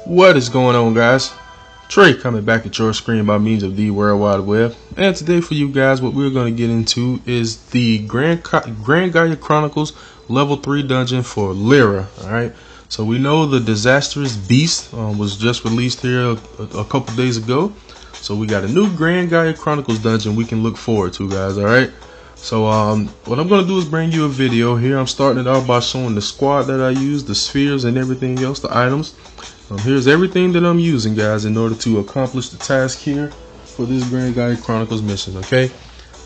What is going on, guys? Trey coming back at your screen by means of the World Wide Web. And today for you guys, what we're going to get into is the Grand Gaia Chronicles level 3 dungeon for Lyra. Alright, so we know the Disastrous Beast was just released here a couple days ago. So we got a new Grand Gaia Chronicles dungeon we can look forward to, guys. Alright, so what I'm going to do is bring you a video here. I'm starting it off by showing the squad that I use, the spheres and everything else, the items. Here's everything that I'm using, guys, in order to accomplish the task here for this Grand Gaia Chronicles mission. Okay,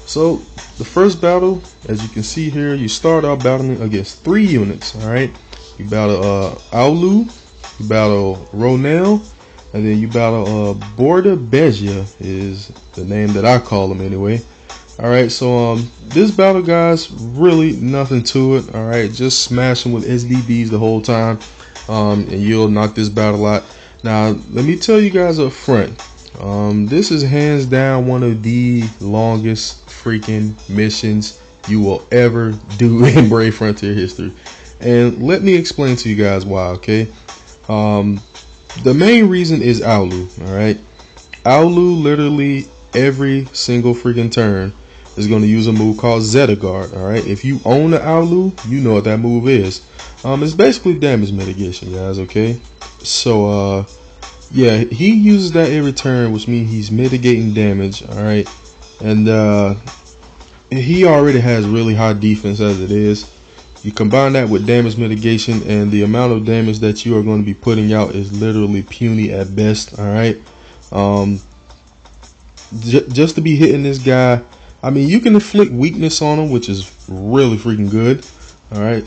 so the first battle, as you can see here, you start out battling against 3 units. All right, you battle Aulu, you battle Ronel, and then you battle Borda Bezia is the name that I call him anyway. All right, so this battle, guys, really nothing to it. All right, just smash them with SBBs the whole time. And you'll knock this battle out. Now, let me tell you guys up front, this is hands down one of the longest freaking missions you will ever do in Brave Frontier history. And let me explain to you guys why, okay? The main reason is Aulu, alright? Aulu, literally every single freaking turn, is going to use a move called Zeta Guard, alright? If you own the Aulu, you know what that move is. It's basically damage mitigation, guys, okay? So, yeah, he uses that every turn, which means he's mitigating damage, alright? And, he already has really high defense as it is. You combine that with damage mitigation, and the amount of damage that you are going to be putting out is literally puny at best, alright? Just to be hitting this guy, I mean, you can inflict weakness on him, which is really freaking good, alright?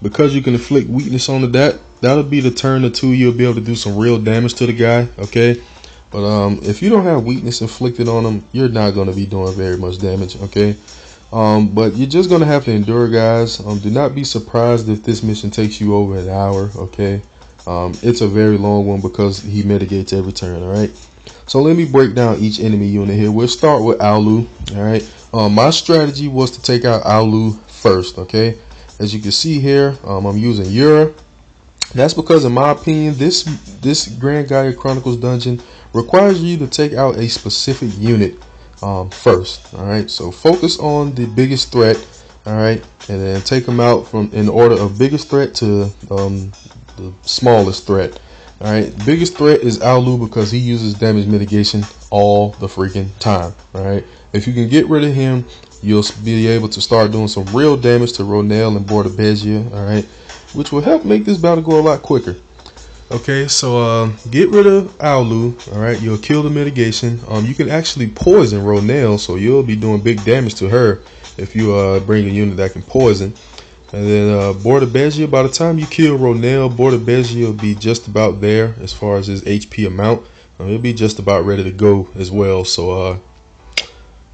Because you can inflict weakness on that'll be the turn or two you'll be able to do some real damage to the guy, okay? But if you don't have weakness inflicted on him, you're not going to be doing very much damage, okay? But you're just going to have to endure, guys. Do not be surprised if this mission takes you over an hour, okay? It's a very long one because he mitigates every turn, alright? So let me break down each enemy unit here. We'll start with Aulu, alright? My strategy was to take out Aulu first, okay? As you can see here, I'm using Yura. That's because, in my opinion, this Grand Gaia Chronicles dungeon requires you to take out a specific unit first. All right, so focus on the biggest threat. All right, and then take them out in order of biggest threat to the smallest threat. All right, biggest threat is Aulu because he uses damage mitigation all the freaking time. All right, if you can get rid of him, you'll be able to start doing some real damage to Ronel and Borda Bezia, alright, which will help make this battle go a lot quicker. Okay, so get rid of Aulu, alright, you'll kill the mitigation. You can actually poison Ronel, so you'll be doing big damage to her if you bring a unit that can poison. And then Borda Bezia, by the time you kill Ronel, Borda Bezia will be just about there as far as his HP amount. He'll be just about ready to go as well, so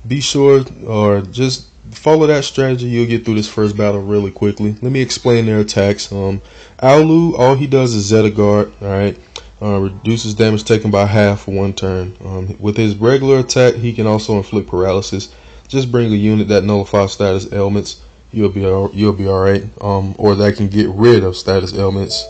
be sure, or just follow that strategy. You'll get through this first battle really quickly. Let me explain their attacks. Aulu, all he does is Zeta Guard, alright? Reduces damage taken by half for 1 turn. With his regular attack, he can also inflict paralysis. Just bring a unit that nullifies status elements. You'll be alright. Or that can get rid of status elements,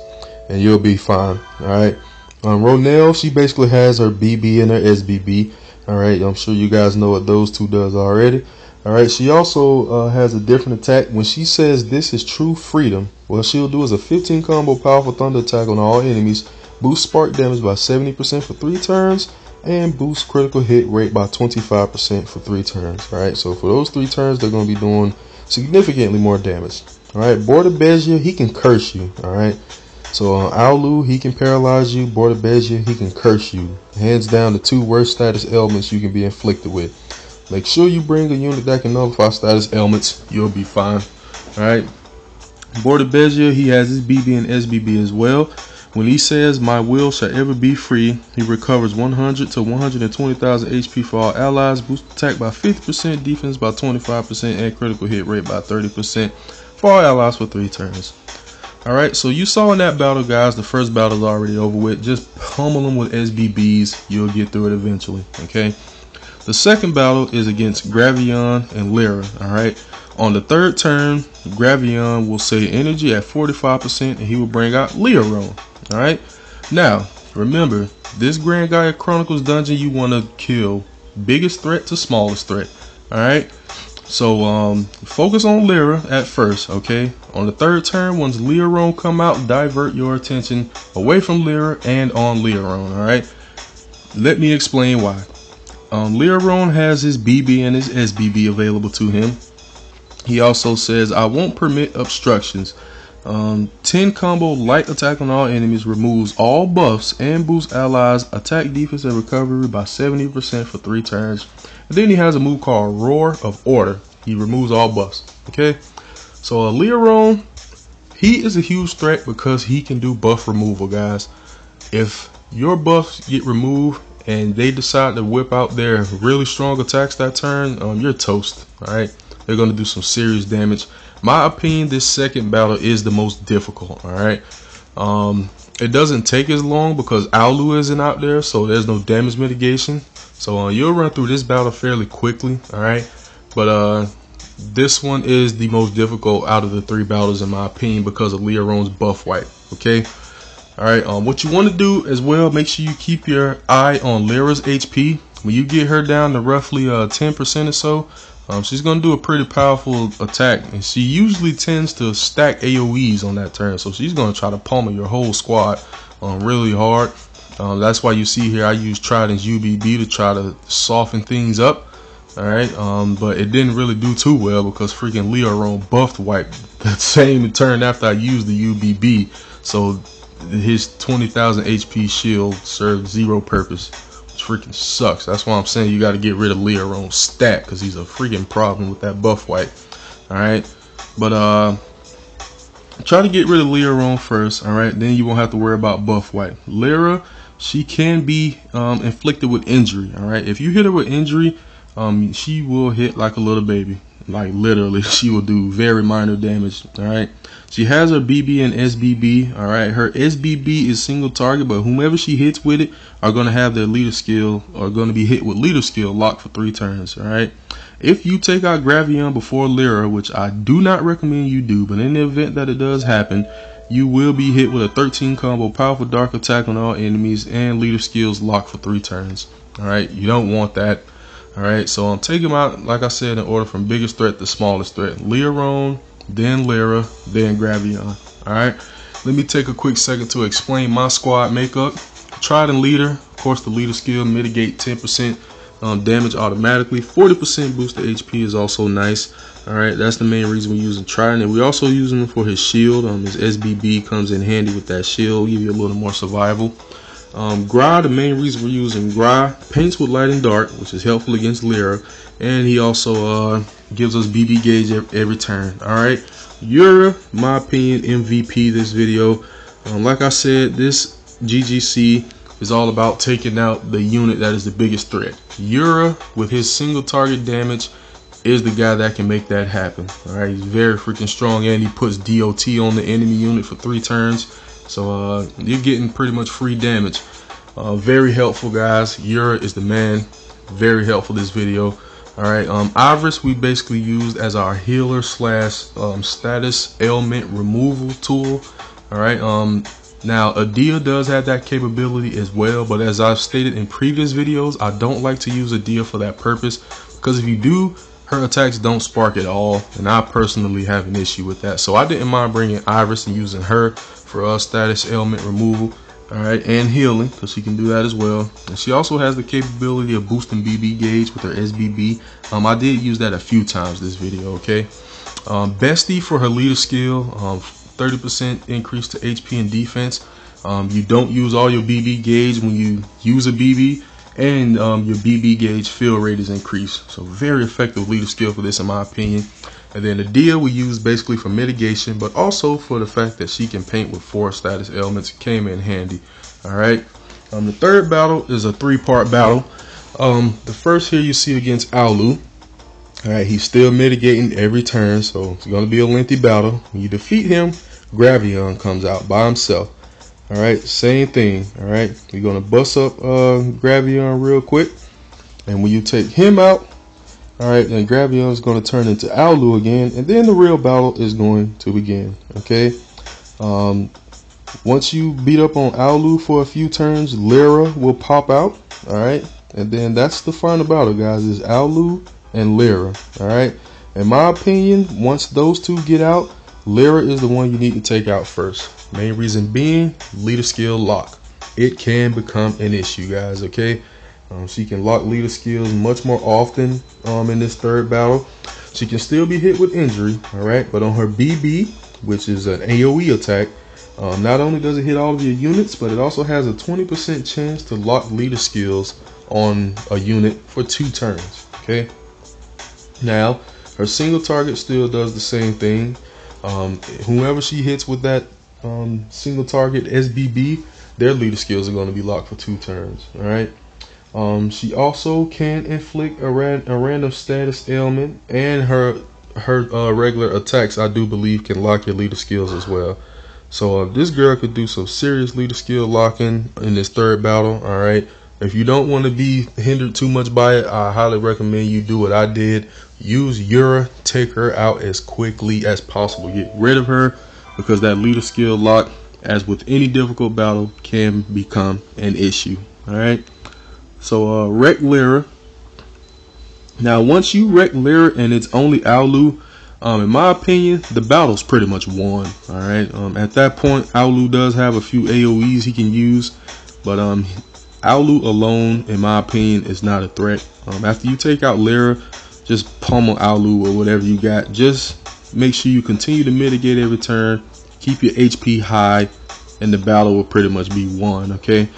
and you'll be fine, alright? Ronel, she basically has her BB and her SBB. Alright, I'm sure you guys know what those two does already. Alright, she also has a different attack. When she says this is true freedom, what she'll do is a 15 combo powerful thunder attack on all enemies, boost spark damage by 70% for 3 turns, and boost critical hit rate by 25% for 3 turns. Alright, so for those 3 turns, they're going to be doing significantly more damage. Alright, Borda Bezia, he can curse you. Alright, so Aulu, he can paralyze you. Borda Bezia, he can curse you. Hands down, the 2 worst status elements you can be inflicted with. Make sure you bring a unit that can nullify status elements. You'll be fine. Alright. Borda Bezia, he has his BB and SBB as well. When he says, "My will shall ever be free," he recovers 100 to 120,000 HP for all allies, boost attack by 50%, defense by 25%, and critical hit rate by 30% for all allies for 3 turns. Alright, so you saw in that battle, guys, the first battle is already over with. Just pummel them with SBBs. You'll get through it eventually, okay? The second battle is against Gravion and Lyra, alright? On the 3rd turn, Gravion will say energy at 45%, and he will bring out Lyra. Alright? Now, remember, this Grand Gaia Chronicles dungeon, you want to kill biggest threat to smallest threat. Alright? So, focus on Lyra at first, okay? On the third turn, once Leoron come out, divert your attention away from Lyra and on Leoron, alright? Let me explain why. Leoron has his BB and his SBB available to him. He also says, I won't permit obstructions. 10 combo light attack on all enemies, removes all buffs and boosts allies attack, defense, and recovery by 70% for 3 turns. And then he has a move called Roar of Order. He removes all buffs. Okay, so Leoron, he is a huge threat because he can do buff removal, guys. If your buffs get removed and they decide to whip out their really strong attacks that turn, you're toast. All right, they're gonna do some serious damage. My opinion, this second battle is the most difficult. All right, it doesn't take as long because Aulu isn't out there, so there's no damage mitigation. So you'll run through this battle fairly quickly. All right, but this one is the most difficult out of the 3 battles in my opinion because of Leoron's buff wipe. Okay, all right. What you want to do as well, make sure you keep your eye on Lyra's HP. When you get her down to roughly 10% or so, she's going to do a pretty powerful attack, and she usually tends to stack AoEs on that turn, so she's going to try to pummel your whole squad really hard. That's why you see here I use Trident's UBB to try to soften things up. Alright, but it didn't really do too well because freaking Leoron buffed wiped that same turn after I used the UBB, so his 20,000 HP shield served 0 purpose. Freaking sucks. That's why I'm saying you got to get rid of Leoron's stat because he's a freaking problem with that buff wipe. Alright, but try to get rid of Leoron first. Alright, then you won't have to worry about buff wipe. Lyra, she can be inflicted with injury. Alright, if you hit her with injury, she will hit like a little baby. Like literally, she will do very minor damage. Alright, she has her BB and SBB. Alright, her SBB is single target, but whomever she hits with it are going to have their leader skill, or going to be hit with leader skill locked for 3 turns. Alright, if you take out Gravion before Lyra, which I do not recommend you do, but in the event that it does happen, you will be hit with a 13 combo powerful dark attack on all enemies and leader skills locked for 3 turns. Alright, you don't want that. Alright, so I'm taking them out, like I said, in order from biggest threat to smallest threat. Leoron, then Lyra, then Gravion. Alright, let me take a quick second to explain my squad makeup. Trident leader, of course the leader skill, mitigate 10% damage automatically. 40% boost to HP is also nice. Alright, that's the main reason we're using Trident. And we're also using him for his shield. His SBB comes in handy with that shield, give you a little more survival. Gra, the main reason we're using Gra, paints with light and dark, which is helpful against Lyra, and he also gives us BB gauge every turn. Alright, Yura, my opinion, MVP this video. Like I said, this GGC is all about taking out the unit that is the biggest threat. Yura, with his single target damage, is the guy that can make that happen. Alright, he's very freaking strong, and he puts DOT on the enemy unit for 3 turns. So you're getting pretty much free damage. Very helpful, guys. Yura is the man. Very helpful this video. Alright, Iris we basically used as our healer slash status ailment removal tool. Alright, now Adia does have that capability as well, but as I've stated in previous videos, I don't like to use Adia for that purpose, because if you do, her attacks don't spark at all, and I personally have an issue with that. So I didn't mind bringing Iris and using her for status ailment removal, alright, and healing, because she can do that as well. And she also has the capability of boosting BB gauge with her SBB. I did use that a few times this video, okay. Bestie for her leader skill, 30% increase to HP and defense. You don't use all your BB gauge when you use a BB, and your BB gauge fill rate is increased. So very effective leader skill for this in my opinion. And then the deal we use basically for mitigation, but also for the fact that she can paint with 4 status elements. It came in handy. Alright. The third battle is a 3-part battle. The first here you see against Aulu. Alright, he's still mitigating every turn, so it's gonna be a lengthy battle. When you defeat him, Gravion comes out by himself. Alright, same thing. Alright, you're gonna bust up Gravion real quick. And when you take him out, alright, then Gravion is going to turn into Aulu again, and then the real battle is going to begin. Okay, Once you beat up on Aulu for a few turns, Lyra will pop out. Alright, and then that's the final battle, guys, is Aulu and Lyra. Alright, in my opinion, once those two get out, Lyra is the one you need to take out first. Main reason being, leader skill lock. It can become an issue, guys, okay? She can lock leader skills much more often in this third battle. She can still be hit with injury, alright? But on her BB, which is an AoE attack, not only does it hit all of your units, but it also has a 20% chance to lock leader skills on a unit for 2 turns, okay? Now, her single target still does the same thing. Whoever she hits with that single target SBB, their leader skills are going to be locked for 2 turns, alright? She also can inflict a random status ailment, and her regular attacks, I do believe, can lock your leader skills as well. So this girl could do some serious leader skill locking in this third battle. Alright, if you don't want to be hindered too much by it, I highly recommend you do what I did. Use Yura, take her out as quickly as possible. Get rid of her, because that leader skill lock, as with any difficult battle, can become an issue. Alright, so wreck Lyra. Now once you wreck Lyra and it's only Aulu, in my opinion, the battle's pretty much won. Alright, at that point, Aulu does have a few AoEs he can use, but Aulu alone, in my opinion, is not a threat. After you take out Lyra, just pummel Aulu or whatever you got. Just make sure you continue to mitigate every turn, keep your HP high, and the battle will pretty much be won. Okay,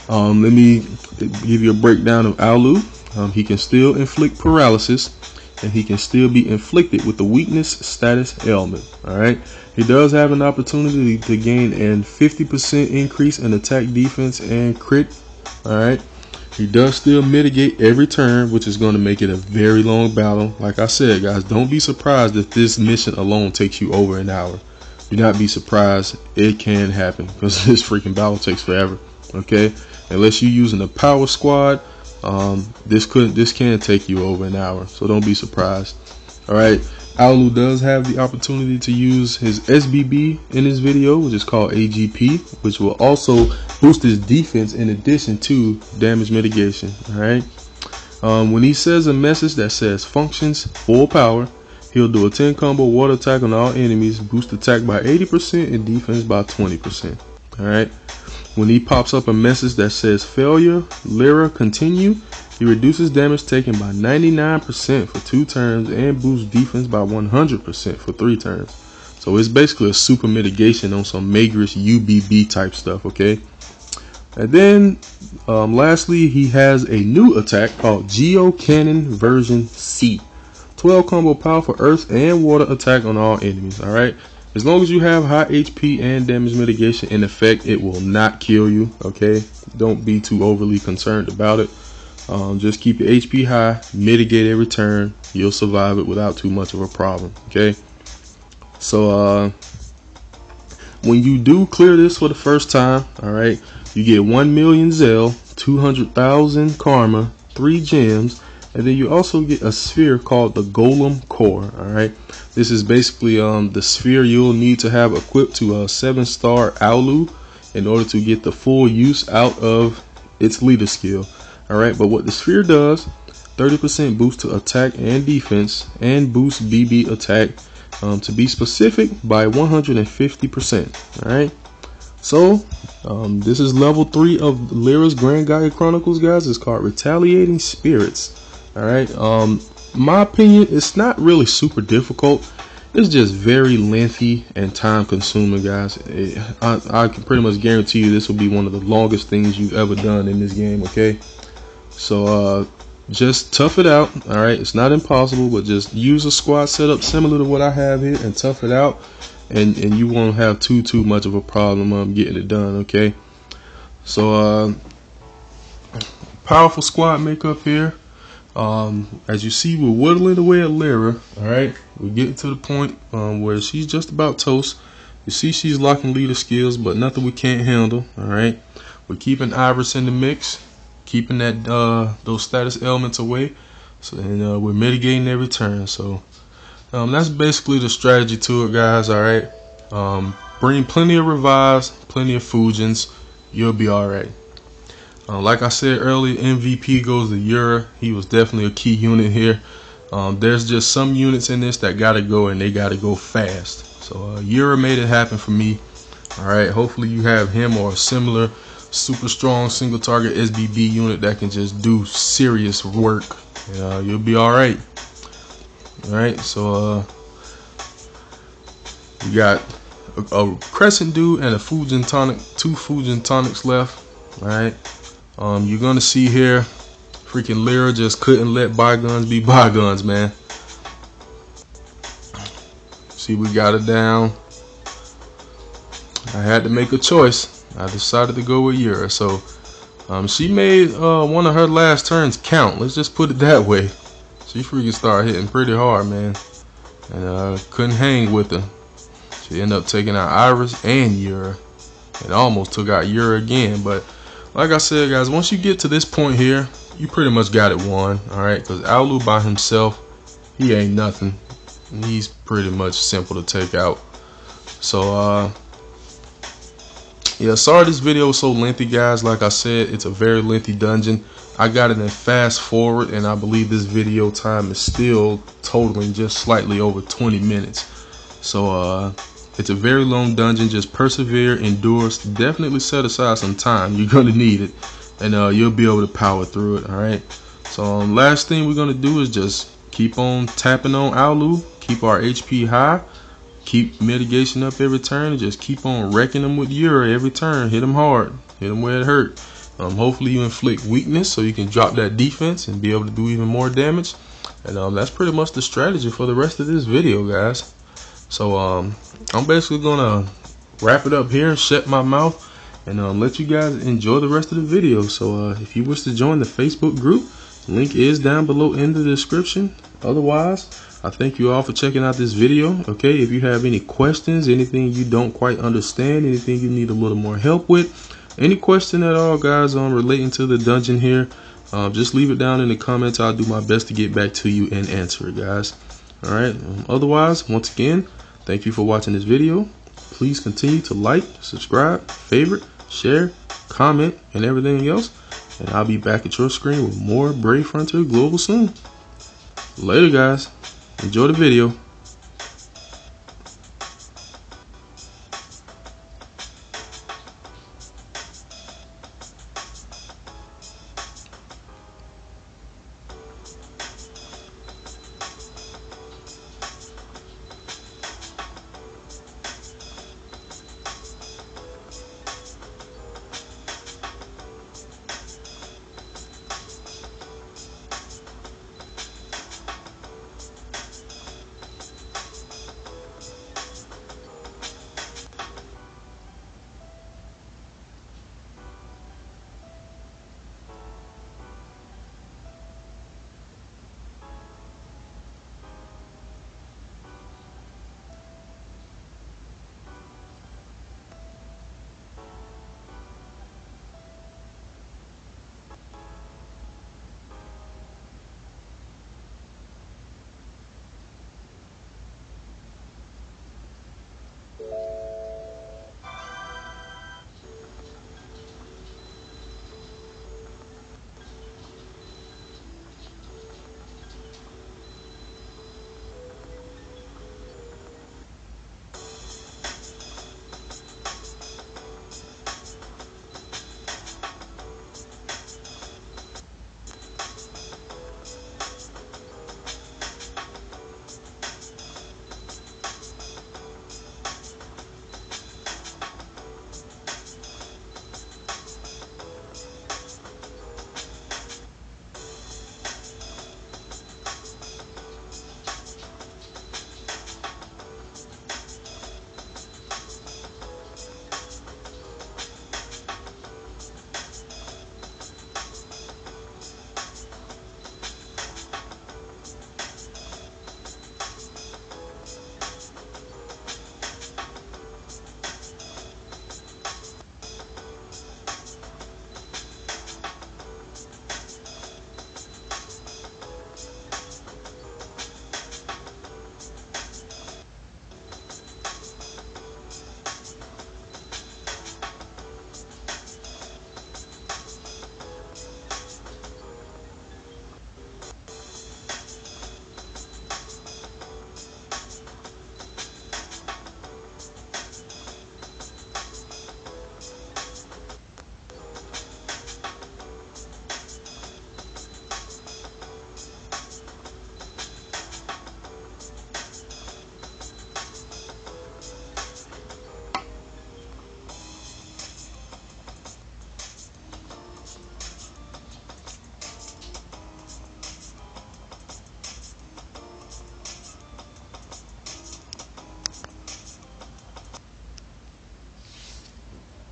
let me give you a breakdown of Aulu. He can still inflict paralysis, and he can still be inflicted with the weakness status ailment. Alright, he does have an opportunity to gain a 50% increase in attack, defense, and crit. Alright, he does still mitigate every turn, which is going to make it a very long battle. Like I said, guys, don't be surprised if this mission alone takes you over an hour. Do not be surprised. It can happen, because this freaking battle takes forever. Okay, unless you're using a power squad, this can take you over an hour, so don't be surprised. Alright, Aulu does have the opportunity to use his SBB in this video, which is called AGP, which will also boost his defense in addition to damage mitigation. Alright, when he says a message that says functions full power, he'll do a 10 combo water attack on all enemies, boost attack by 80% and defense by 20%. Alright, when he pops up a message that says failure, Lyra continue, he reduces damage taken by 99% for 2 turns and boosts defense by 100% for 3 turns. So it's basically a super mitigation on some Magrish UBB type stuff, okay? And then lastly, he has a new attack called Geo Cannon version C. 12 combo powerful earth and water attack on all enemies. Alright, as long as you have high HP and damage mitigation in effect, it will not kill you. Okay, don't be too overly concerned about it. Just keep your HP high, mitigate every turn, you'll survive it without too much of a problem. Okay, so when you do clear this for the first time, alright, you get 1 million Zell, 200,000 Karma, 3 gems, and then you also get a sphere called the Golem Core. Alright, this is basically the sphere you'll need to have equipped to a 7-star Aulu in order to get the full use out of its leader skill. Alright, but what the sphere does, 30% boost to attack and defense, and boost BB attack, to be specific, by 150%. Alright, so this is level 3 of Lyra's Grand Gaia Chronicles, guys. It's called Retaliating Spirits. Alright, my opinion, it's not really super difficult. It's just very lengthy and time consuming, guys. I can pretty much guarantee you this will be one of the longest things you've ever done in this game. Okay, so just tough it out. Alright, it's not impossible, but just use a squad setup similar to what I have here and tough it out, and you won't have too much of a problem getting it done. Okay, so powerful squad makeup here. As you see, we're whittling away at Lyra. Alright, we're getting to the point where she's just about toast. You see she's locking leader skills, but nothing we can't handle. Alright, we're keeping Iris in the mix, keeping that those status elements away, so, and we're mitigating every turn. So that's basically the strategy to it, guys. Alright, bring plenty of revives, plenty of Fujins, you'll be alright. Like I said earlier, MVP goes to Yura. He was definitely a key unit here. There's just some units in this that gotta go, and they gotta go fast. So Yura made it happen for me. Alright, hopefully you have him or a similar super strong single target SBB unit that can just do serious work. You'll be alright. Alright, so we got a Crescent dude and a Fujin tonic, 2 Fujin tonics left. Alright. You're gonna see here, freaking Lyra just couldn't let bygones be bygones, man. See, we got it down. I had to make a choice. I decided to go with Yura. So she made one of her last turns count. Let's just put it that way. She freaking started hitting pretty hard, man, and couldn't hang with her. She ended up taking out Iris and Yura. It almost took out Yura again, but like I said, guys, once you get to this point here, you pretty much got it won, alright? Because Aulu by himself, he ain't nothing. He's pretty much simple to take out. So, yeah, sorry this video was so lengthy, guys. Like I said, it's a very lengthy dungeon. I got it in fast forward, and I believe this video time is still totaling just slightly over 20 minutes. So, it's a very long dungeon. Just persevere, endure, definitely set aside some time. You're gonna need it, and you'll be able to power through it. All right. So last thing we're gonna do is just keep on tapping on Aulu, keep our HP high, keep mitigation up every turn, and just keep on wrecking them with Yura every turn. Hit them hard, hit them where it hurt. Hopefully you inflict weakness so you can drop that defense and be able to do even more damage. And that's pretty much the strategy for the rest of this video, guys. So I'm basically gonna wrap it up here and shut my mouth and let you guys enjoy the rest of the video. So if you wish to join the Facebook group, link is down below in the description. Otherwise, I thank you all for checking out this video. Okay, if you have any questions, anything you don't quite understand, anything you need a little more help with, any question at all, guys, on relating to the dungeon here, just leave it down in the comments. I'll do my best to get back to you and answer it, guys. All right. Otherwise, once again, thank you for watching this video. Please continue to like, subscribe, favorite, share, comment, and everything else. And I'll be back at your screen with more Brave Frontier Global soon. Later, guys. Enjoy the video.